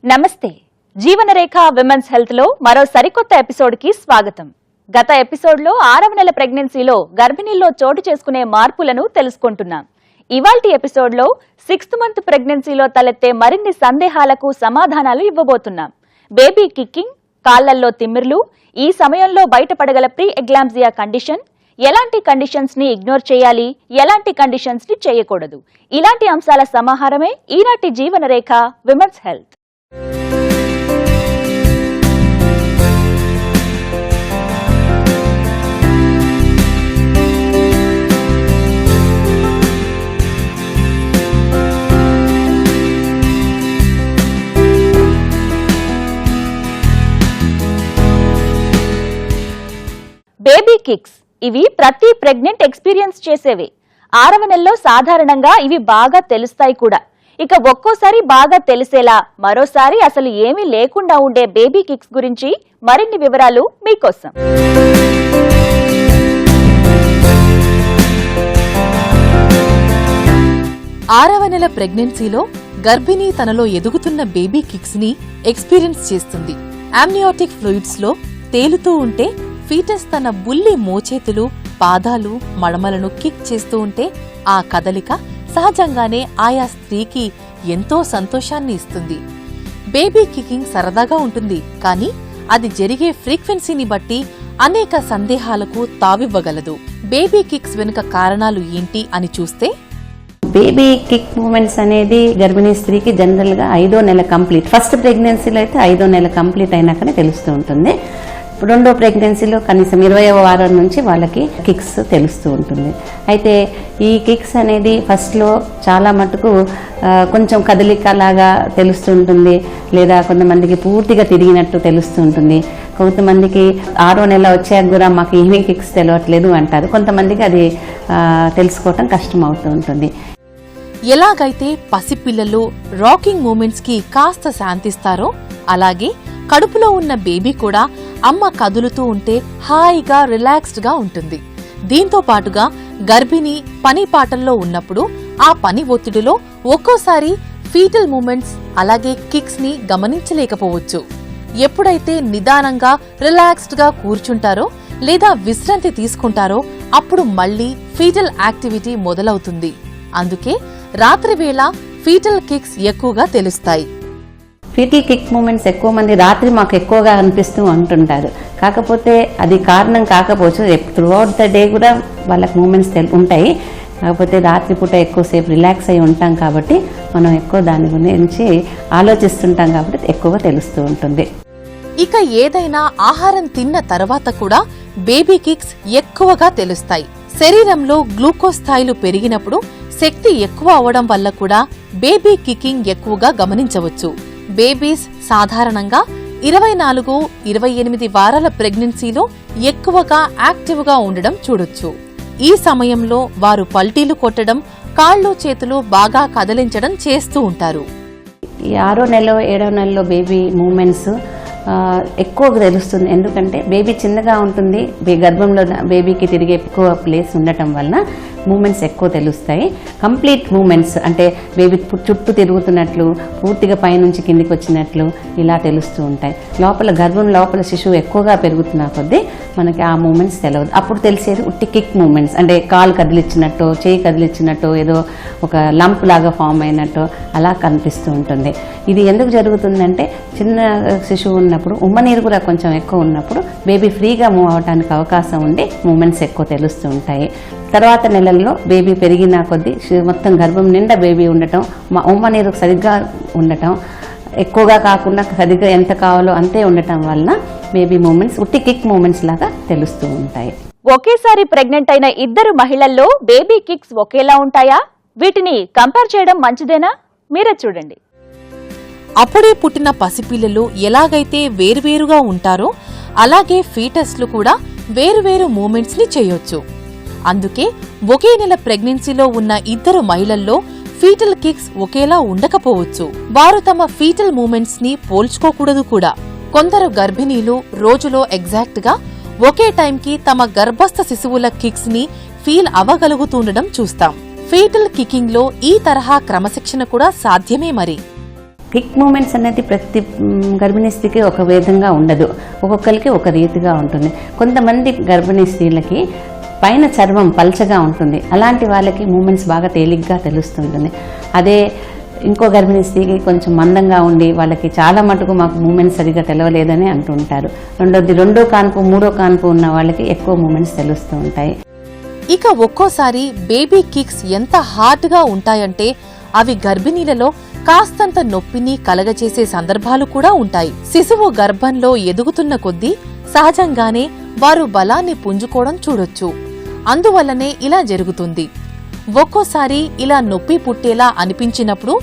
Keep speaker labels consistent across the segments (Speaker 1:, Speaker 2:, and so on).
Speaker 1: నమస్తే. జీవనరేఖ women's health లో మరో సరికొత్త ఎపిసోడ్ కి స్వాగతం. గత ఎపిసోడ్ లో 6వ నెల ప్రెగ్నెన్సీలో గర్భిణీల్లో చోటు చేసుకునే మార్పులను తెలుసుకుంటున్నాం. ఇవాల్టి ఎపిసోడ్ లో 6th మంత్ ప్రెగ్నెన్సీలో తలెత్తే మరిన్ని సందేహాలకు సమాధానాలు ఇవ్వబోతున్నాం. బేబీ కిక్కింగ్, కాళ్లల్లో తిమ్మిర్లు, ఈ సమయంలో బయటపడగల ప్రీ ఎగ్లాంప్సియా కండిషన్, ఎలాంటి కండిషన్స్ ని ఇగ్నోర్ చేయాలి, ఎలాంటి కండిషన్స్ ని చేయకూడదు, ఇలాంటి అంశాల సమాహారమే ఈనాటి జీవనరేఖ విమెన్స్ హెల్త్. బేబీ కిక్స్ ఇవి ప్రతి ప్రెగ్నెంట్ ఎక్స్పీరియన్స్ చేసేవి. 6వ నెలలో సాధారణంగా ఇవి బాగా తెలుస్తాయి కూడా. ఇక ఒక్కోసారి బాగా తెలిసేలా, మరోసారి అసలు ఏమీ లేకుండా ఉండే బేబీ కిక్స్ గురించి మరిన్ని వివరాలు మీకోసం.
Speaker 2: 6వ నెల ప్రెగ్నెన్సీలో గర్భిణీ తనలో ఎదుగుతున్న బేబీ కిక్స్ ని ఎక్స్పీరియన్స్ చేస్తుంది. ఆమ్నియోటిక్ ఫ్లూయిడ్స్ లో తేలుతూ ఉంటే ఫీటస్ తన బుల్లి మోచేతులు, పాదాలు, మడమలను కిక్ చేస్తూ ఉంటే ఆ కదలిక సహజంగానే ఆయా స్త్రీకి ఎంతో సంతోషాన్ని ఇస్తుంది. బేబీ కికింగ్ సరదాగా ఉంటుంది, కానీ అది జరిగే ఫ్రీక్వెన్సీని బట్టి అనేక సందేహాలకు తావివ్వగలదు. బేబీ కిక్స్ వెనుక కారణాలు ఏంటి అని చూస్తే,
Speaker 3: బేబీ కిక్ మూమెంట్స్ అనేది గర్భిణీ స్త్రీకి జనరల్ గా 5వ నెల కంప్లీట్, ఫస్ట్ ప్రెగ్నెన్సీలో అయితే 5వ నెల కంప్లీట్ అయినాకనే తెలుస్తూ ఉంటుంది. రెండో ప్రెగ్నెన్సీలో కనీసం 20వ వారం నుంచి వాళ్ళకి కిక్స్ తెలుస్తూ ఉంటుంది. అయితే ఈ కిక్స్ అనేది ఫస్ట్లో చాలా మటుకు కొంచెం కదలికలాగా తెలుస్తూ ఉంటుంది, లేదా కొంతమందికి పూర్తిగా తిరిగినట్టు తెలుస్తూ ఉంటుంది. కొంతమందికి 6వ నెల వచ్చాక కూడా మాకు ఏమీ కిక్స్ తెలియట్లేదు అంటారు. కొంతమందికి అది తెలుసుకోవటం కష్టం అవుతూ ఉంటుంది.
Speaker 2: ఎలాగైతే పసిపిల్లలు రాకింగ్ మూమెంట్స్ కి కాస్త శాంతిస్తారో, అలాగే కడుపులో ఉన్న బేబీ కూడా అమ్మ కదులుతూ ఉంటే హాయిగా రిలాక్స్డ్ గా ఉంటుంది. దీంతో పాటుగా గర్భిణి పని పాటల్లో ఉన్నప్పుడు ఆ పని ఒత్తిడిలో ఒక్కోసారి ఫీటల్ మూమెంట్స్ అలాగే కిక్స్ ని గమనించలేకపోవచ్చు. ఎప్పుడైతే నిదానంగా రిలాక్స్డ్ గా కూర్చుంటారో లేదా విశ్రాంతి తీసుకుంటారో అప్పుడు మళ్లీ ఫీటల్ యాక్టివిటీ మొదలవుతుంది. అందుకే రాత్రివేళ ఫీటల్ కిక్స్ ఎక్కువగా తెలుస్తాయి.
Speaker 3: ఫీటల్ కిక్ మూమెంట్స్ ఎక్కువ మంది రాత్రి మాకు ఎక్కువగా అనిపిస్తూ అంటుంటారు. కాకపోతే అది కారణం కాకపోవచ్చు, త్రూఅవుట్ ద డే కూడా వాళ్ళకి మూమెంట్స్ ఉంటాయి. కాకపోతే రాత్రిపూట ఎక్కువసేపు రిలాక్స్ అయి ఉంటాం కాబట్టి మనం ఎక్కువ దాని గురించి ఆలోచిస్తుంటాం కాబట్టి ఎక్కువగా తెలుస్తూ ఉంటుంది.
Speaker 2: ఇక ఏదైనా ఆహారం తిన్న తర్వాత కూడా బేబీ కిక్స్ ఎక్కువగా తెలుస్తాయి. శరీరంలో గ్లూకోజ్ స్థాయిలు పెరిగినప్పుడు శక్తి ఎక్కువ అవడం వల్ల కూడా బేబీ కికింగ్ ఎక్కువగా గమనించవచ్చు. బేబీస్ సాధారణంగా 24-28 వారాల ప్రెగ్నెన్సీలో ఎక్కువగా యాక్టివ్గా ఉండడం చూడొచ్చు. ఈ సమయంలో వారు పల్టీలు కొట్టడం, కాళ్ళు చేతులు బాగా కదిలించడం చేస్తూ ఉంటారు.
Speaker 3: ఈ 6వ నెలలో 7వ నెలలో బేబీ మూమెంట్స్ ఎక్కువగా తెలుస్తుంది. ఎందుకంటే బేబీ చిన్నగా ఉంటుంది, గర్భంలో బేబీకి తిరిగే ఎక్కువ ప్లేస్ ఉండటం వలన మూమెంట్స్ ఎక్కువ తెలుస్తాయి. కంప్లీట్ మూమెంట్స్ అంటే బేబీ చుట్టూ తిరుగుతున్నట్లు, పూర్తిగా పైనుంచి కిందికి వచ్చినట్లు ఇలా తెలుస్తూ ఉంటాయి. గర్భం లోపల శిశువు ఎక్కువగా పెరుగుతున్న కొద్దీ మనకి ఆ మూమెంట్స్ తెలియదు. అప్పుడు తెలిసేది ఉట్టి కిక్ మూమెంట్స్, అంటే కాలు కదిలిచ్చినట్టు, చేయి కదిలిచ్చినట్టు, ఏదో ఒక లంప్ లాగా ఫామ్ అయినట్టు అలా కనిపిస్తూ ఉంటుంది. ఇది ఎందుకు జరుగుతుందంటే చిన్న శిశువు ఉన్నప్పుడు ఉమ్మనీరు కూడా కొంచెం ఎక్కువ ఉన్నప్పుడు బేబీ ఫ్రీగా మూవ్ అవడానికి అవకాశం ఉండి మూమెంట్స్ ఎక్కువ తెలుస్తూ ఉంటాయి. తర్వాత నెలల్లో బేబీ పెరిగిన కొద్దీ మొత్తం గర్భం నిండా బేబీ ఉండటం, ఉమ్మనీరు సరిగ్గా ఉండటం, ఎక్కువగా కాకుండా సరిగ్గా ఎంత కావాలో అంతే ఉండటం వలన బేబీ మూమెంట్స్ ఉట్టి కిక్ మూమెంట్స్ లాగా తెలుస్తూ ఉంటాయి.
Speaker 1: ఒకేసారి ప్రెగ్నెంట్ అయిన ఇద్దరు మహిళల్లో బేబీ కిక్స్ ఒకేలా ఉంటాయా? వీటిని కంపేర్ చేయడం మంచిదేనా? మీరే చూడండి.
Speaker 2: అప్పుడే పుట్టిన పసిపిల్లలు ఎలాగైతే వేరువేరుగా ఉంటారో అలాగే ఫీటస్లు కూడా వేరువేరు మూమెంట్స్ ని చేయొచ్చు. అందుకే ఒకే నెల ప్రెగ్నెన్సీలో ఉన్న ఇద్దరు మహిళల్లో ఫీటల్ కిక్స్ ఒకేలా ఉండకపోవచ్చు. వారు తమ ఫీటల్ మూమెంట్స్ ని పోల్చుకోకూడదు కూడా. కొందరు గర్భిణీలు రోజులో ఎగ్జాక్ట్ గా ఒకే టైంకి తమ గర్భస్థ శిశువుల కిక్స్ ని ఫీల్ అవ్వగలుగుతుండడం చూస్తాం. ఫీటల్ కికింగ్ లో ఈ తరహా క్రమశిక్షణ కూడా సాధ్యమే. మరి
Speaker 3: థిక్ మూమెంట్స్ అనేది ప్రతి గర్భిణీ స్త్రీకి ఒక విధంగా ఉండదు, ఒక్కొక్కరికి ఒక రీతిగా ఉంటుంది. కొంతమంది గర్భిణీ స్త్రీలకి పైన చర్మం పల్చగా ఉంటుంది, అలాంటి వాళ్ళకి మూమెంట్స్ బాగా తేలిగ్గా తెలుస్తుంటుంది. అదే ఇంకో గర్భిణీ స్త్రీకి కొంచెం మందంగా ఉండి వాళ్ళకి చాలా మటుకు మాకు మూమెంట్స్ సరిగ్గా తెలవలేదని అంటుంటారు. రెండో కాన్పు మూడో కాన్పు ఉన్న వాళ్ళకి ఎక్కువ మూమెంట్స్ తెలుస్తూ ఉంటాయి.
Speaker 2: ఇక ఒక్కోసారి బేబీ కిక్స్ ఎంత హార్డ్ గా ఉంటాయంటే అవి గర్భిణీలలో కాస్తంత నొప్పిని కలగచేసే సందర్భాలు కూడా ఉంటాయి. శిశువు గర్భంలో ఎదుగుతున్న కొద్దీ సహజంగానే వారు బలాన్ని పుంజుకోవడం చూడొచ్చు. అందువల్లనే ఇలా జరుగుతుంది. ఒక్కోసారి ఇలా నొప్పి పుట్టేలా అనిపించినప్పుడు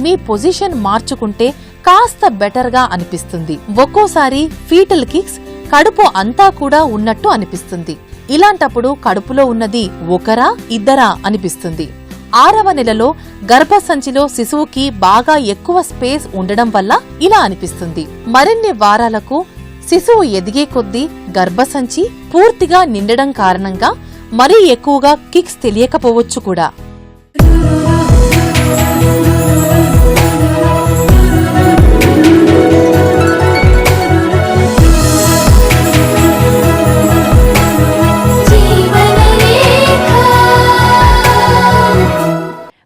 Speaker 2: మీ పొజిషన్ మార్చుకుంటే కాస్త బెటర్ గా అనిపిస్తుంది. ఒక్కోసారి ఫీటల్ కిక్స్ కడుపు అంతా కూడా ఉన్నట్టు అనిపిస్తుంది. ఇలాంటప్పుడు కడుపులో ఉన్నది ఒకరా ఇద్దరా అనిపిస్తుంది. 6వ నెలలో గర్భసంచిలో శిశువుకి బాగా ఎక్కువ స్పేస్ ఉండడం వల్ల ఇలా అనిపిస్తుంది. మరిన్ని వారాలకు శిశువు ఎదిగే కొద్దీ గర్భసంచి పూర్తిగా నిండడం కారణంగా మరీ ఎక్కువగా కిక్స్ తెలియకపోవచ్చు కూడా.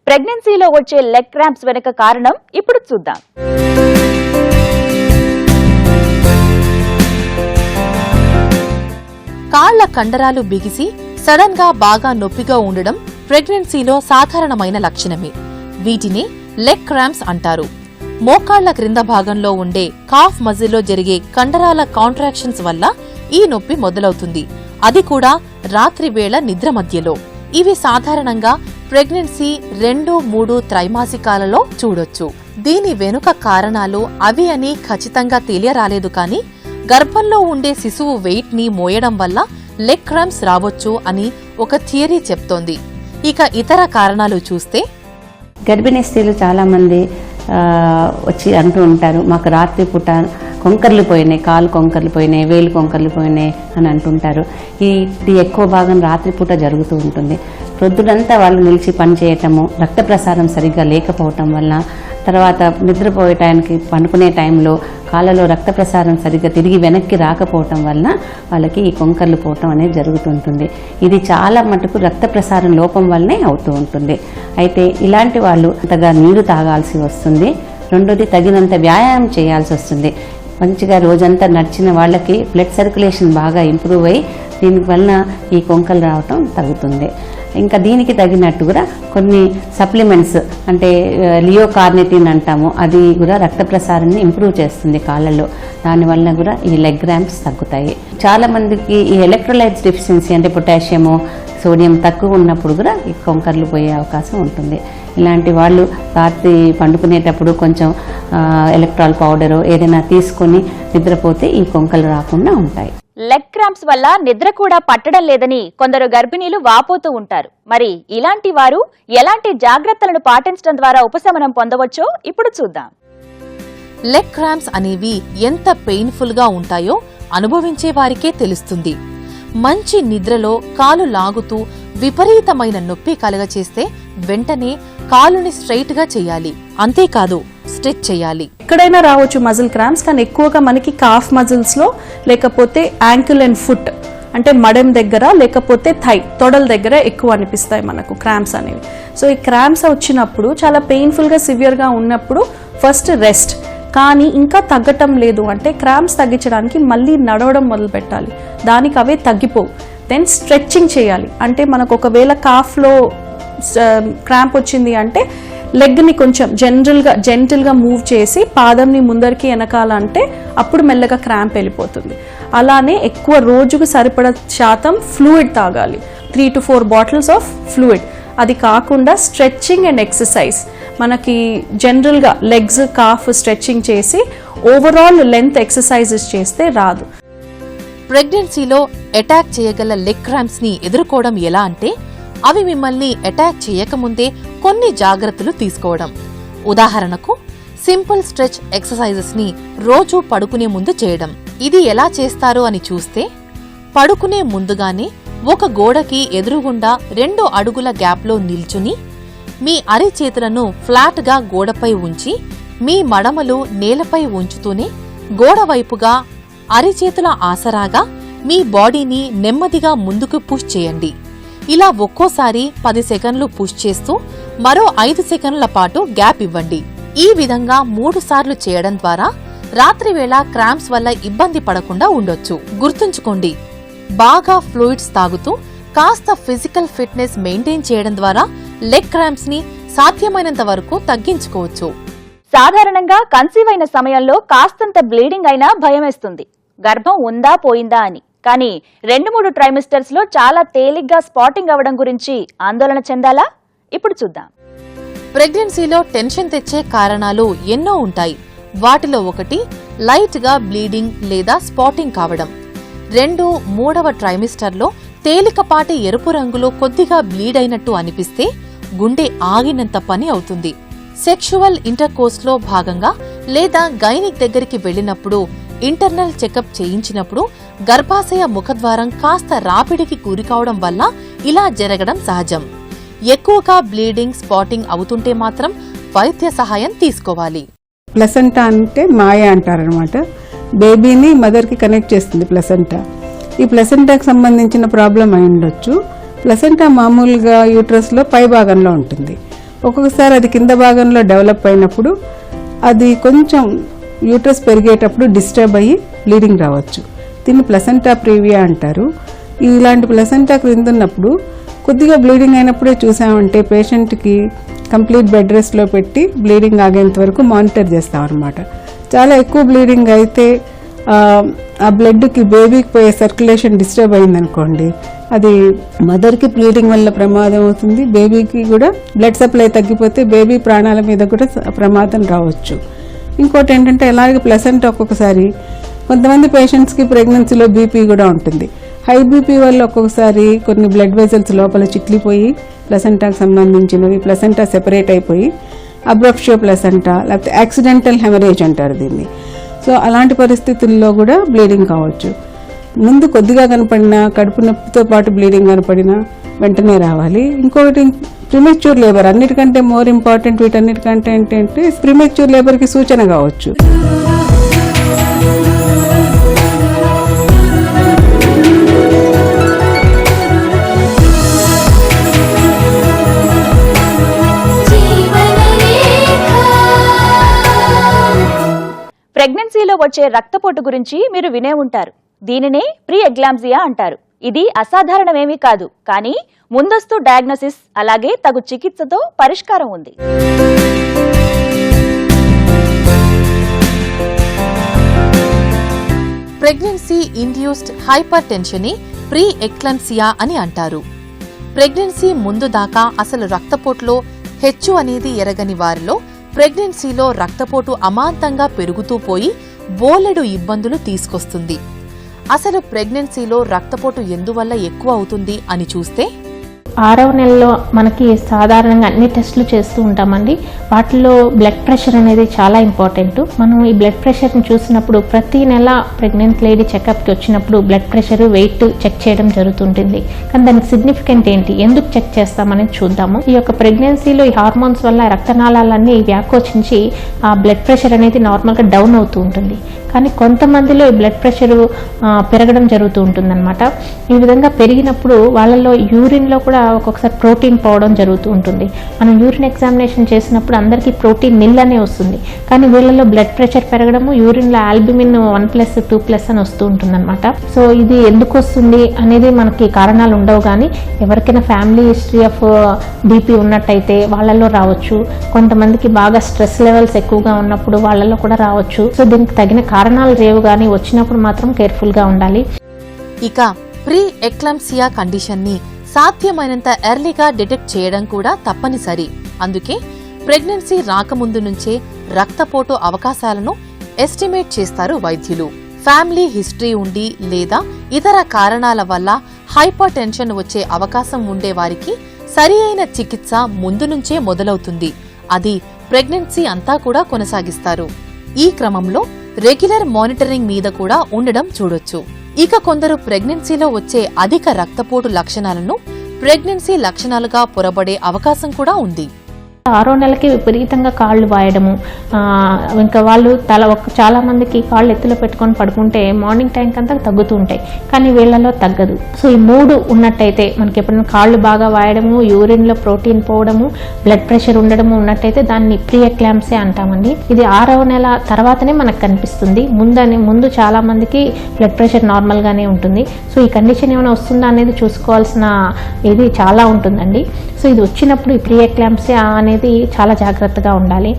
Speaker 1: ప్రెగ్నెన్సీలో వచ్చే లెగ్ క్రాంప్స్ వెనుక కారణం ఇప్పుడు చూద్దాం.
Speaker 2: కాళ్ల కండరాలు బిగిసి సడన్ గా బాగా నొప్పిగా ఉండడం ప్రెగ్నెన్సీలో సాధారణమైన లక్షణమే. వీటిని లెగ్ క్రాంప్స్ అంటారు. మోకాళ్ల క్రింద భాగంలో ఉండే కాఫ్ మజిల్లో జరిగే కండరాల కాంట్రాక్షన్స్ వల్ల ఈ నొప్పి మొదలవుతుంది. అది కూడా రాత్రి వేళ నిద్ర మధ్యలో. ఇవి సాధారణంగా ప్రెగ్నెన్సీ 2-3 త్రైమాసికాలలో చూడొచ్చు. దీని వెనుక కారణాలు అవి అని ఖచ్చితంగా తెలియరాలేదు కానీ గర్భంలో ఉండే శిశువు వెయిట్ ని మోయడం వల్ల లెగ్ క్రాంప్స్ రావచ్చు అని ఒక థియరీ చెప్తోంది. ఇక ఇతర కారణాలు చూస్తే
Speaker 3: గర్భిణీ స్త్రీలు చాలా మంది వచ్చి అంటూ ఉంటారు, మాకు రాత్రి పూట కొంకర్లు పోయినాయి, కాలు కొంకర్లు పోయినాయి, వేలు కొంకర్లు పోయినాయి అని అంటుంటారు. ఇది ఎక్కువ భాగం రాత్రిపూట జరుగుతూ ఉంటుంది. ప్రొద్దునంతా వాళ్ళు నిలిచి పనిచేయటము, రక్త ప్రసారం సరిగ్గా లేకపోవటం వల్ల, తర్వాత నిద్రపోయటానికి పనుకునే టైంలో కాళ్ళలో రక్త ప్రసారం సరిగ్గా తిరిగి వెనక్కి రాకపోవటం వలన వాళ్ళకి ఈ కొంకర్లు పోవటం అనేది జరుగుతుంటుంది. ఇది చాలా మటుకు రక్త ప్రసారం లోపం వల్లనే అవుతూ ఉంటుంది. అయితే ఇలాంటి వాళ్ళు అంతగా నీరు తాగాల్సి వస్తుంది. రెండోది తగినంత వ్యాయామం చేయాల్సి వస్తుంది. మంచిగా రోజంతా నడిచిన వాళ్ళకి బ్లడ్ సర్క్యులేషన్ బాగా ఇంప్రూవ్ అయ్యి దీనివల్ల ఈ కొంకలు రావటం తగ్గుతుంది. ఇంకా దీనికి తగినట్టు కూడా కొన్ని సప్లిమెంట్స్ అంటే లియోకార్నిటిన్ అంటాము, అది కూడా రక్త ప్రసారాన్ని ఇంప్రూవ్ చేస్తుంది కాళ్ళల్లో. దానివల్ల కూడా ఈ లెగ్ క్రాంప్స్ తగ్గుతాయి. చాలా మందికి ఈ ఎలక్ట్రోలైట్స్ డెఫిషియన్సీ అంటే పొటాషియము సోడియం తక్కువ ఉన్నప్పుడు కూడా ఈ కొంకర్లు పోయే అవకాశం ఉంటుంది. ఇలాంటి వాళ్ళు రాత్రి పండుకునేటప్పుడు కొంచెం ఎలక్ట్రాల్ పౌడరు ఏదైనా తీసుకొని నిద్రపోతే ఈ కొంకలు రాకుండా ఉంటాయి.
Speaker 1: లెగ్ క్రాంప్స్ వల్ల నిద్ర కూడా పట్టడం లేదని కొందరు గర్భిణీలు వాపోతూ ఉంటారు. మరి ఇలాంటి వారు ఎలాంటి జాగ్రత్తలను పాటించడం ద్వారా ఉపశమనం పొందవచ్చో ఇప్పుడు చూద్దాం.
Speaker 2: లెగ్ క్రాంప్స్ అనేవి ఎంత పెయిన్ఫుల్ గా ఉంటాయో అనుభవించే వారికే తెలుస్తుంది. మంచి నిద్రలో కాలు లాగుతూ విపరీతమైన నొప్పి కలగచేస్తే వెంటనే కాలుని స్ట్రైట్ గా చేయాలి. అంతేకాదు స్ట్రెచ్ చేయాలి.
Speaker 4: ఎక్కడైనా రావచ్చు మజిల్ క్రాంప్స్, కానీ ఎక్కువగా మనకి కాఫ్ మజిల్స్ లో లేకపోతే యాంకిల్ అండ్ ఫుట్ అంటే మడెం దగ్గర లేకపోతే థై తొడల దగ్గర ఎక్కువ అనిపిస్తాయి మనకు క్రాంప్స్ అనేవి. సో ఈ క్రాంప్స్ వచ్చినప్పుడు చాలా పెయిన్ఫుల్ గా సివియర్ గా ఉన్నప్పుడు ఫస్ట్ రెస్ట్, కానీ ఇంకా తగ్గటం లేదు అంటే క్రాంప్స్ తగ్గించడానికి మళ్ళీ నడవడం మొదలు పెట్టాలి. దానికి అవే తగ్గిపోవు. దెన్ స్ట్రెచ్చింగ్ చేయాలి. అంటే మనకు ఒకవేళ కాఫ్లో క్రాంప్ వచ్చింది అంటే లెగ్ని కొంచెం జెంటిల్గా మూవ్ చేసి పాదంని ముందరికి వెనకాల అంటే అప్పుడు మెల్లగా క్రాంప్ వెళ్ళిపోతుంది. అలానే ఎక్కువ రోజుకు సరిపడ శాతం ఫ్లూయిడ్ తాగాలి, 3 to 4 బాటిల్స్ ఆఫ్ ఫ్లూయిడ్. అది కాకుండా స్ట్రెచ్చింగ్ అండ్ ఎక్సర్సైజ్, మనకి జనరల్గా లెగ్స్ కాఫ్ స్ట్రెచ్చింగ్ చేసి ఓవరాల్ లెంత్ ఎక్సర్సైజెస్ చేస్తే రాదు.
Speaker 2: ప్రెగ్నెన్సీలో అటాక్ చేయగల లెగ్ క్రాంప్స్ ని ఎదుర్కోవడం ఎలా అంటే అవి మిమ్మల్ని అటాక్ చేయకముందే కొన్ని జాగ్రత్తలు తీసుకోవడం. ఉదాహరణకు సింపుల్ స్ట్రెచ్ ఎక్సర్సైజెస్ ని రోజు పడుకునే ముందు చేయడం. ఇది ఎలా చేస్తారు అని చూస్తే పడుకునే ముందుగానే ఒక గోడకి ఎదురుగుండా 2 అడుగుల గ్యాప్లో నిల్చుని మీ అరిచేతులను ఫ్లాట్ గా గోడపై ఉంచి మీ మడమలు నేలపై ఉంచుతూనే గోడవైపుగా అరిచేతుల ఆసరాగా మీ బాడీని నెమ్మదిగా ముందుకు పుష్ చేయండి. ఇలా ఒక్కోసారి 10 సెకన్లు పుష్ చేస్తూ మరో 5 సెకన్ల పాటు గ్యాప్ ఇవ్వండి. ఈ విధంగా 3 సార్లు చేయడం ద్వారా రాత్రివేళ క్రాంప్స్ వల్ల ఇబ్బంది పడకుండా ఉండొచ్చు. గుర్తుంచుకోండి, బాగా ఫ్లూయిడ్స్ తాగుతూ కాస్త ఫిజికల్ ఫిట్నెస్ మెయింటైన్ చేయడం ద్వారా లెగ్ క్రాంప్స్ ని సాధ్యమైనంత వరకు తగ్గించుకోవచ్చు.
Speaker 1: సాధారణంగా కన్సీవ్ అయిన సమయంలో కాస్తంత బ్లీడింగ్ అయినా భయమేస్తుంది, గర్భం ఉందా పోయిందా అని. కానీ 2-3 ట్రైమిస్టర్స్ లో చాలా తేలిగ్గా స్పాటింగ్ అవ్వడం గురించి ఆందోళన చెందాలా? ఇప్పుడు చూద్దాం.
Speaker 2: ప్రెగ్నెన్సీలో టెన్షన్ తెచ్చే కారణాలు ఎన్నో ఉంటాయి. వాటిలో ఒకటి లైట్ గా బ్లీడింగ్ లేదా స్పాటింగ్ కావడం. 2-3వ ట్రైమిస్టర్లో తేలికపాటి ఎరుపు రంగులో కొద్దిగా బ్లీడ్ అయినట్టు అనిపిస్తే గుండె ఆగినంత పని అవుతుంది. సెక్షువల్ ఇంటర్కోర్స్ లో భాగంగా లేదా గైనిక్ దగ్గరికి వెళ్లినప్పుడు, ఇంటర్నల్ చెకప్ చేయించినప్పుడు గర్భాశయ ముఖద్వారం కాస్త రాపిడికి గురికావడం వల్ల ఇలా జరగడం సహజం. ఎక్కువగా బ్లీడింగ్, స్పాటింగ్ అవుతుంటే మాత్రం వైద్య సహాయం తీసుకోవాలి.
Speaker 5: ప్లసెంటా అంటే మాయ అంటారనమాట. బేబీని మదర్కి కనెక్ట్ చేస్తుంది ప్లసెంటా. ఈ ప్లసెంటాకి సంబంధించిన ప్రాబ్లం అయి ఉండొచ్చు. ప్లసెంటా మామూలుగా యూట్రస్లో పై భాగంలో ఉంటుంది. ఒక్కొక్కసారి అది కింద భాగంలో డెవలప్ అయినప్పుడు అది కొంచెం యూట్రస్ పెరిగేటప్పుడు డిస్టర్బ్ అయ్యి బ్లీడింగ్ రావచ్చు. దీన్ని ప్లసెంటా ప్రీవియా అంటారు. ఇలాంటి ప్లసెంటా క్రింద ఉన్నప్పుడు కొద్దిగా బ్లీడింగ్ అయినప్పుడే చూసామంటే పేషెంట్కి కంప్లీట్ బెడ్ రెస్ట్లో పెట్టి బ్లీడింగ్ ఆగేంత వరకు మానిటర్ చేస్తాం అనమాట. చాలా ఎక్కువ బ్లీడింగ్ అయితే ఆ బ్లడ్కి బేబీకి పోయే సర్క్యులేషన్ డిస్టర్బ్ అయిందనుకోండి, అది మదర్కి బ్లీడింగ్ వల్ల ప్రమాదం అవుతుంది. బేబీకి కూడా బ్లడ్ సప్లై తగ్గిపోతే బేబీ ప్రాణాల మీద కూడా ప్రమాదం రావచ్చు. ఇంకోటి ఏంటంటే అలాగే ప్లసెంటా ఒక్కొక్కసారి కొంతమంది పేషెంట్స్కి ప్రెగ్నెన్సీలో బీపీ కూడా ఉంటుంది. హై బీపీ వల్ల ఒక్కొక్కసారి కొన్ని బ్లడ్ వెజల్స్ లోపల చిట్లిపోయి ప్లసెంటాకు సంబంధించినవి ప్లసెంటా సెపరేట్ అయిపోయి అబ్రప్షియో ప్లసెంటా లేకపోతే యాక్సిడెంటల్ హెమరేజ్ అంటారు దీన్ని. సో అలాంటి పరిస్థితుల్లో కూడా బ్లీడింగ్ కావచ్చు. ముందు కొద్దిగా కనపడినా, కడుపు నొప్పితో పాటు బ్లీడింగ్ కనపడినా వెంటనే రావాలి. ఇంకొకటి ప్రిమెచ్యూర్ లేబర్, అన్నిటికంటే మోర్ ఇంపార్టెంట్ వీటన్నిటికంటే ఏంటంటే ప్రిమెచ్యూర్ లేబర్కి సూచన కావచ్చు.
Speaker 1: ప్రెగ్నెన్సీలో వచ్చే రక్తపోటు గురించి మీరు వినే ఉంటారు. దీనినే ప్రీ ఎగ్లాంప్సియా అంటారు. ఇది అసాధారణమేమీ కాదు, కానీ ముందస్తు డయాగ్నోసిస్ అలాగే తగు చికిత్సతో పరిష్కారం ఉంది.
Speaker 2: Pregnancy induced hyper tension pre eclampsia అని అంటారు. ప్రెగ్నెన్సీ ముందు దాకా అసలు రక్తపోటులో హెచ్చు అనేది ఎరగని వారిలో ప్రెగ్నెన్సీలో రక్తపోటు అమాంతంగా పెరుగుతూ పోయి బోలెడు ఇబ్బందులు తీసుకొస్తుంది. అసలు ప్రెగ్నెన్సీలో రక్తపోటు ఎందువల్ల ఎక్కువ అవుతుంది అని చూస్తే,
Speaker 6: 6వ నెలలో మనకి సాధారణంగా అన్ని టెస్టులు చేస్తూ ఉంటామండి. వాటిలో బ్లడ్ ప్రెషర్ అనేది చాలా ఇంపార్టెంట్. మనం ఈ బ్లడ్ ప్రెషర్ని చూసినప్పుడు ప్రతి నెల ప్రెగ్నెంట్ లేడీ చెకప్కి వచ్చినప్పుడు బ్లడ్ ప్రెషర్, వెయిట్ చెక్ చేయడం జరుగుతుంటుంది. కానీ దానికి సిగ్నిఫికెంట్ ఏంటి, ఎందుకు చెక్ చేస్తామనేది చూద్దాము. ఈ యొక్క ప్రెగ్నెన్సీలో ఈ హార్మోన్స్ వల్ల రక్తనాళాలన్నీ వ్యాకోచించి ఆ బ్లడ్ ప్రెషర్ అనేది నార్మల్గా డౌన్ అవుతూ ఉంటుంది. కానీ కొంతమందిలో ఈ బ్లడ్ ప్రెషర్ పెరగడం జరుగుతూ ఉంటుందన్నమాట. ఈ విధంగా పెరిగినప్పుడు వాళ్ళలో యూరిన్లో కూడా ఒక్కొక్కసారి ప్రోటీన్ పోవడం జరుగుతూ ఉంటుంది. మనం యూరిన్ ఎగ్జామినేషన్ చేసినప్పుడు అందరికీ ప్రోటీన్ నిల్ అనే వస్తుంది. కానీ వీళ్ళలో బ్లడ్ ప్రెషర్ పెరగడము, యూరిన్లో ఆల్బుమిన్ 1+, 2+ అని వస్తూ ఉంటుందన్నమాట. సో ఇది ఎందుకు వస్తుంది అనేది మనకి కారణాలు ఉండవు. కానీ ఎవరికైనా ఫ్యామిలీ హిస్టరీ ఆఫ్ బీపీ ఉన్నట్టయితే వాళ్ళలో రావచ్చు. కొంతమందికి బాగా స్ట్రెస్ లెవెల్స్ ఎక్కువగా ఉన్నప్పుడు వాళ్ళలో కూడా రావచ్చు. సో దీనికి తగిన కారణాలు లేవు, కానీ వచ్చినప్పుడు మాత్రం కేర్ఫుల్ గా ఉండాలి.
Speaker 2: ఇక ప్రీ ఎక్లాంప్సియా కండిషన్ ని సాధ్యమైనంత ఎర్లీగా డిటెక్ట్ చేయడం కూడా తప్పనిసరి. అందుకే ప్రెగ్నెన్సీ రాకముందు నుంచే రక్తపోటు అవకాశాలను ఎస్టిమేట్ చేస్తారు వైద్యులు. ఫ్యామిలీ హిస్టరీ ఉండి లేదా ఇతర కారణాల వల్ల హైపర్ టెన్షన్ వచ్చే అవకాశం ఉండే వారికి సరి అయిన చికిత్స ముందు నుంచే మొదలవుతుంది. అది ప్రెగ్నెన్సీ అంతా కూడా కొనసాగిస్తారు. ఈ క్రమంలో రెగ్యులర్ మానిటరింగ్ మీద కూడా ఉండడం చూడొచ్చు. ఇక కొందరు ప్రెగ్నెన్సీలో వచ్చే అధిక రక్తపోటు లక్షణాలను ప్రెగ్నెన్సీ లక్షణాలుగా పొరబడే అవకాశం కూడా ఉంది.
Speaker 6: 6వ నెలకి విపరీతంగా కాళ్ళు వాయడము, ఇంకా వాళ్ళు చాలా మందికి కాళ్ళు ఎత్తులో పెట్టుకొని పడుకుంటే మార్నింగ్ టైంకి అంతా తగ్గుతూ ఉంటాయి, కానీ వీళ్ళలో తగ్గదు. సో ఈ 3 ఉన్నట్టయితే మనకి ఎప్పుడైనా కాళ్ళు బాగా వాయడము, యూరిన్లో ప్రోటీన్ పోవడము, బ్లడ్ ప్రెషర్ ఉండడము ఉన్నట్టయితే దాన్ని ప్రీ ఎక్లాంప్సియా అంటామండి. ఇది 6వ నెల తర్వాతనే మనకు కనిపిస్తుంది. ముందు చాలా మందికి బ్లడ్ ప్రెషర్ నార్మల్ గానే ఉంటుంది. సో ఈ కండిషన్ ఏమైనా వస్తుందా అనేది చూసుకోవాల్సిన ఇది చాలా ఉంటుందండి. సో ఇది వచ్చినప్పుడు ఈ ప్రీ ఎక్లాంప్సియా అనేది చాలా జాగ్రత్తగా ఉండాలి.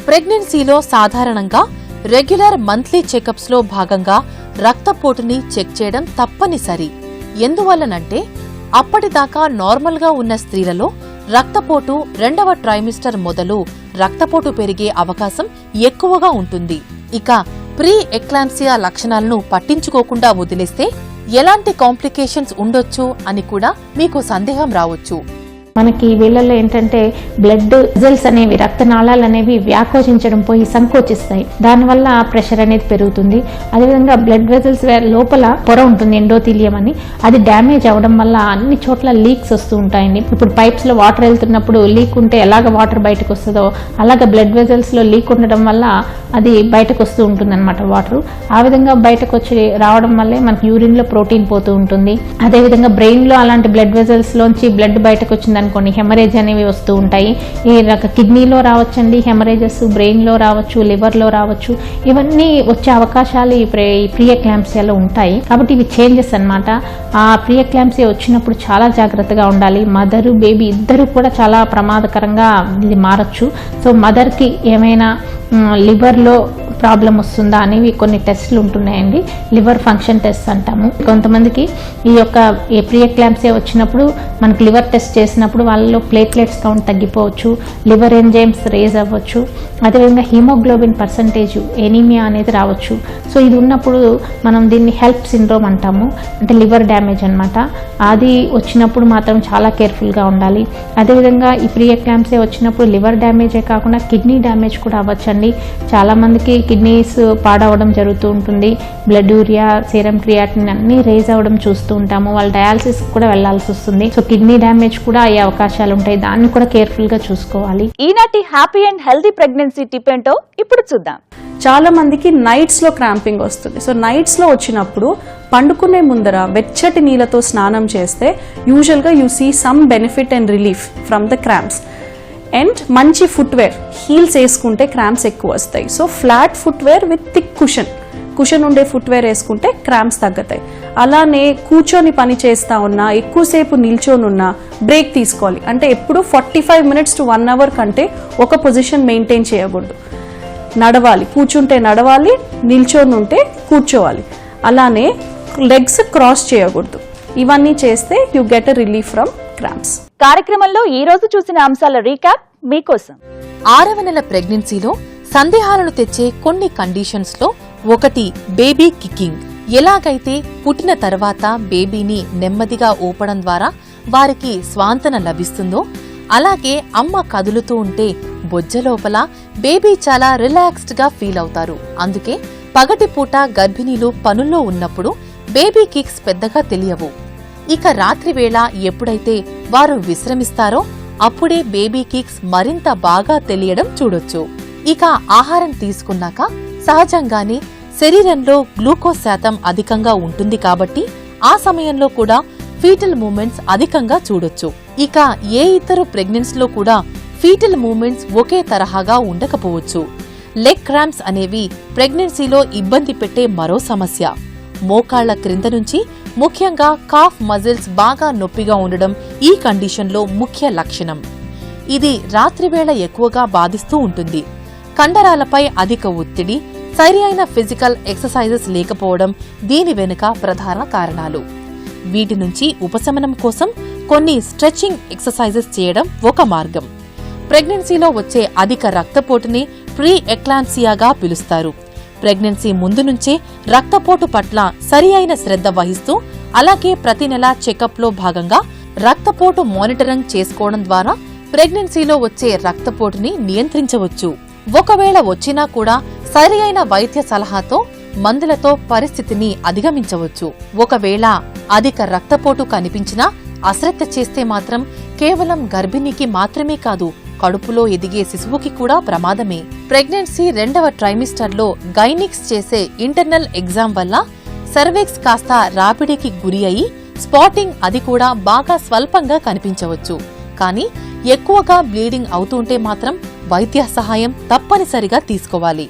Speaker 2: ప్రెగ్నెన్సీలో సాధారణంగా రెగ్యులర్ మంత్లీ చెకప్స్ లో భాగంగా రక్తపోటుని చెక్ చేయడం తప్పనిసరి. ఎందువల్లనంటే అప్పటిదాకా నార్మల్ గా ఉన్న స్త్రీలలో రక్తపోటు 2వ ట్రైమిస్టర్ మొదలు రక్తపోటు పెరిగే అవకాశం ఎక్కువగా ఉంటుంది. ఇక ప్రీ ఎక్లాంప్సియా లక్షణాలను పట్టించుకోకుండా వదిలేస్తే ఎలాంటి కాంప్లికేషన్స్ ఉండొచ్చు అని కూడా మీకు సందేహం రావచ్చు.
Speaker 6: మనకి వీళ్ళల్లో ఏంటంటే బ్లడ్ వెజల్స్ అనేవి, రక్తనాళాలు అనేవి వ్యాకోచించడం పోయి సంకోచిస్తాయి. దానివల్ల ప్రెషర్ అనేది పెరుగుతుంది. అదేవిధంగా బ్లడ్ వెజల్స్ లోపల పొర ఉంటుంది, ఎండోథీలియం అని, అది డ్యామేజ్ అవడం వల్ల అన్ని చోట్ల లీక్స్ వస్తూ ఉంటాయండి. ఇప్పుడు పైప్స్ లో వాటర్ వెళ్తున్నప్పుడు లీక్ ఉంటే ఎలాగ వాటర్ బయటకు వస్తుందో అలాగ బ్లడ్ వెజల్స్ లో లీక్ ఉండడం వల్ల అది బయటకు వస్తూ ఉంటుంది అనమాట వాటర్. ఆ విధంగా బయటకు వచ్చి రావడం వల్లే మనకి యూరిన్ లో ప్రోటీన్ పోతూ ఉంటుంది. అదేవిధంగా బ్రెయిన్ లో అలాంటి బ్లడ్ వెజల్స్ లోంచి బ్లడ్ బయటకు వచ్చింది అనుకోండి, హెమరేజ్ అనేవి వస్తూ ఉంటాయి. ఈ కిడ్నీలో రావచ్చండి హెమరేజెస్, బ్రెయిన్ లో రావచ్చు, లివర్ లో రావచ్చు. ఇవన్నీ వచ్చే అవకాశాలు ఈ ప్రీ ఎక్లాంప్సియాలో ఉంటాయి. కాబట్టి ఇవి చేంజెస్ అన్నమాట. ఆ ప్రీ ఎక్లాంప్సియా వచ్చినప్పుడు చాలా జాగ్రత్తగా ఉండాలి. మదరు బేబీ ఇద్దరు కూడా చాలా ప్రమాదకరంగా ఇది మారచ్చు. సో మదర్కి ఏమైనా లివర్లో ప్రాబ్లం వస్తుందా అనేవి కొన్ని టెస్ట్లు ఉంటున్నాయండి. లివర్ ఫంక్షన్ టెస్ట్ అంటాము. కొంతమందికి ఈ ప్రీ ఎక్లాంప్సియా వచ్చినప్పుడు మనకి లివర్ టెస్ట్ చేసినప్పుడు వాళ్ళలో ప్లేట్లెట్స్ కౌంట్ తగ్గిపోవచ్చు, లివర్ ఎంజైమ్స్ రేజ్ అవ్వచ్చు, అదేవిధంగా హీమోగ్లోబిన్ పర్సంటేజ్, ఎనీమియా అనేది రావచ్చు. సో ఇది ఉన్నప్పుడు మనం దీన్ని హెల్ప్ సిండ్రోమ్ అంటాము, అంటే లివర్ డ్యామేజ్ అనమాట. అది వచ్చినప్పుడు మాత్రం చాలా కేర్ఫుల్గా ఉండాలి. అదేవిధంగా ఈ ప్రీ ఎక్లాంప్సియా వచ్చినప్పుడు లివర్ డ్యామేజే కాకుండా కిడ్నీ డ్యామేజ్ కూడా అవ్వచ్చండి. చాలామందికి కిడ్నీస్ పాడవడం జరుగుతూ ఉంటుంది. బ్లడ్ యూరియా, సీరం క్రియాటిన్ అన్నీ రేజ్ అవ్వడం చూస్తూ ఉంటాము. వాళ్ళు డయాలసిస్ కూడా వెళ్లాల్సి వస్తుంది. సో కిడ్నీ డ్యామేజ్ కూడా అయ్యే అవకాశాలు ఉంటాయి. దాన్ని కూడా కేర్ఫుల్ గా చూసుకోవాలి.
Speaker 1: ఈనాటి happy and healthy pregnancy tip ఏంటో ఇప్పుడు చూద్దాం.
Speaker 4: చాలా మందికి నైట్స్ లో క్రాంపింగ్ వస్తుంది. సో నైట్స్ లో వచ్చినప్పుడు పండుకునే ముందర వెచ్చటి నీళ్ళతో స్నానం చేస్తే యూజువల్గా you see some benefit and relief from the cramps. And మంచి ఫుట్వేర్, హీల్స్ వేసుకుంటే క్రాంప్స్ ఎక్కువ వస్తాయి. So flat footwear with thick cushion ఉండే ఫుట్వేర్ వేసుకుంటే క్రాంప్స్ తగ్గుతాయి. అలానే కూర్చొని పని చేస్తా ఉన్నా, ఎక్కువసేపు నిల్చొని ఉన్నా బ్రేక్ తీసుకోవాలి. అంటే ఎప్పుడు 45 minutes to 1 hour కంటే ఒక పొజిషన్ మెయింటైన్ చేయకూడదు. నడవాలి, కూర్చుంటే నడవాలి, నిల్చొని ఉంటే కూర్చోవాలి. అలానే లెగ్స్ క్రాస్ చేయకూడదు. ఇవన్నీ చేస్తే you get a relief from cramps.
Speaker 1: కార్యక్రమంలో ఈ రోజు చూసిన అంశాల రీక్యాప్ మీకోసం.
Speaker 2: 6వ నెల ప్రెగ్నెన్సీలో సందేహాలను తెచ్చే కొన్ని కండిషన్స్ లో ఒకటి బేబీ కికింగ్. ఎలాగైతే పుట్టిన తర్వాత బేబీని నెమ్మదిగా ఊపడం ద్వారా వారికి స్వాంతన లభిస్తుందో, అలాగే అమ్మ కదులుతూ ఉంటే బొజ్జ లోపల బేబీ చాలా రిలాక్స్డ్ గా ఫీల్ అవుతారు. అందుకే పగటిపూట గర్భిణీలు పనుల్లో ఉన్నప్పుడు బేబీ కిక్స్ పెద్దగా తెలియవు. ఇక రాత్రివేళ ఎప్పుడైతే వారు విశ్రమిస్తారో అప్పుడే బేబీ కిక్స్ మరింత బాగా తెలియడం చూడొచ్చు. ఇక ఆహారం తీసుకున్నాక సహజంగానే శరీరంలో గ్లూకోజ్ శాతం అధికంగా ఉంటుంది కాబట్టి ఆ సమయంలో కూడా ఫీటల్ మూమెంట్స్ అధికంగా చూడొచ్చు. ఇక ఏ ఇతరు ప్రెగ్నెన్సీలో కూడా ఫీటల్ మూమెంట్స్ ఒకే తరహాగా ఉండకపోవచ్చు. లెగ్ క్రాంప్స్ అనేవి ప్రెగ్నెన్సీలో ఇబ్బంది పెట్టే మరో సమస్య. మోకాళ్ల క్రింద నుంచి ముఖ్యంగా కాఫ్ మజిల్స్ బాగా నొప్పిగా ఉండడం ఈ కండిషన్లో ముఖ్య లక్షణం. ఇది రాత్రివేళ ఎక్కువగా బాధిస్తూ ఉంటుంది. కండరాలపై అధిక ఒత్తిడి, సరి అయిన ఫిజికల్ ఎక్సర్సైజెస్ లేకపోవడం దీని వెనుక ప్రధాన కారణాలు. వీటి నుంచి ఉపశమనం కోసం కొన్ని స్ట్రెచింగ్ ఎక్సర్సైజెస్ చేయడం ఒక మార్గం. ప్రెగ్నెన్సీలో వచ్చే అధిక రక్తపోటుని ప్రీ ఎక్లాంప్సియాగా పిలుస్తారు. ప్రెగ్నెన్సీ ముందు నుంచే రక్తపోటు పట్ల సరి అయిన శ్రద్ధ వహిస్తూ, అలాగే ప్రతి నెల చెకప్లో భాగంగా రక్తపోటు మానిటరింగ్ చేసుకోవడం ద్వారా ప్రెగ్నెన్సీలో వచ్చే రక్తపోటుని నియంత్రించవచ్చు. ఒకవేళ వచ్చినా కూడా సరి అయిన వైద్య సలహాతో, మందులతో పరిస్థితిని అధిగమించవచ్చు. ఒకవేళ అధిక రక్తపోటు కనిపించినా అశ్రద్ధ చేస్తే మాత్రం కేవలం గర్భిణీకి మాత్రమే కాదు, కడుపులో ఎదిగే శిశువుకి కూడా ప్రమాదమే. ప్రెగ్నెన్సీ 2వ ట్రైమిస్టర్లో గైనిక్స్ చేసే ఇంటర్నల్ ఎగ్జామ్ వల్ల సర్వెక్స్ కాస్త రాపిడికి గురి అయి స్పాటింగ్ అది కూడా బాగా స్వల్పంగా కనిపించవచ్చు. కానీ ఎక్కువగా బ్లీడింగ్ అవుతుంటే మాత్రం వైద్య సహాయం తప్పనిసరిగా తీసుకోవాలి.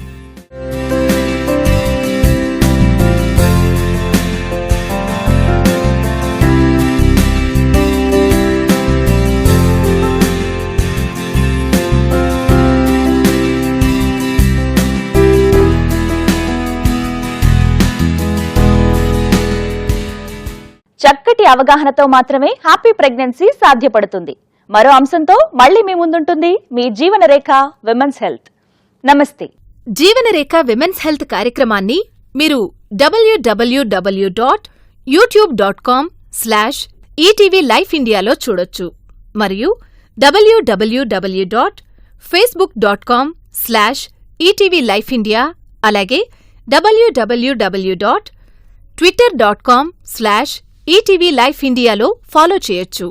Speaker 1: చక్కటి అవగాహనతో మాత్రమే హ్యాపీ ప్రెగ్నెన్సీ సాధ్యపడుతుంది. మరో అంశంతో మళ్ళీ మీ ముందుంటుంది మీ జీవనరేఖ విమెన్స్ హెల్త్. నమస్తే.
Speaker 7: జీవనరేఖ విమెన్స్ హెల్త్ కార్యక్రమాన్ని మీరు www.youtube.com/ETV Life Indiaలో చూడొచ్చు మరియు www.facebook.com/ETV Life India అలాగే www.twitter.com/ETV Life Indiaలో ఫాలో చేయొచ్చు.